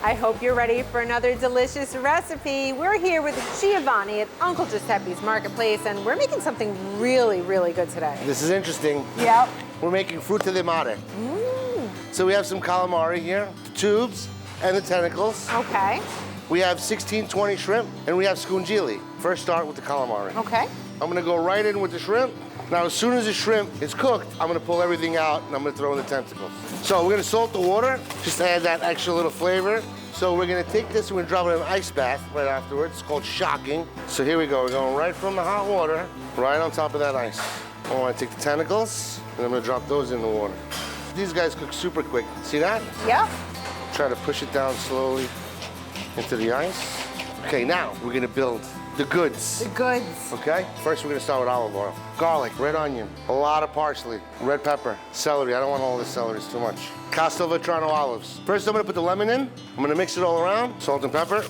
I hope you're ready for another delicious recipe. We're here with Giovanni at Uncle Giuseppe's Marketplace, and we're making something really, really good today. This is interesting. Yep. We're making Fruitta Di Mare. So we have some calamari here, the tubes and the tentacles. Okay. We have 1620 shrimp, and we have scungilli. First start with the calamari. Okay. I'm gonna go right in with the shrimp. Now, as soon as the shrimp is cooked, I'm gonna pull everything out and I'm gonna throw in the tentacles. So we're gonna salt the water, just to add that extra little flavor. So we're gonna take this and we're gonna drop it in an ice bath right afterwards. It's called shocking. So here we go, we're going right from the hot water, right on top of that ice. I wanna take the tentacles, and I'm gonna drop those in the water. These guys cook super quick. See that? Yep. Try to push it down slowly into the ice. Okay, now we're gonna build the goods. The goods. Okay? First, we're gonna start with olive oil. Garlic, red onion, a lot of parsley, red pepper, celery. I don't want all this celery, it's too much. Castelvetrano olives. First, I'm gonna put the lemon in. I'm gonna mix it all around. Salt and pepper.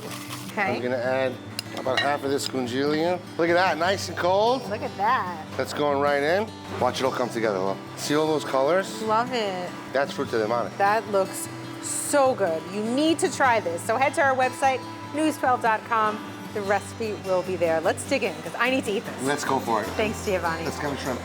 Okay. I'm gonna add about half of this scungilli in. Look at that, nice and cold. Look at that. That's going right in. Watch it all come together, look. See all those colors? Love it. That's Fruitta Di Mare. That looks so good. You need to try this. So head to our website, news12.com. The recipe will be there. Let's dig in, because I need to eat this. Let's go for it. Thanks, Giovanni. Let's come shrimp.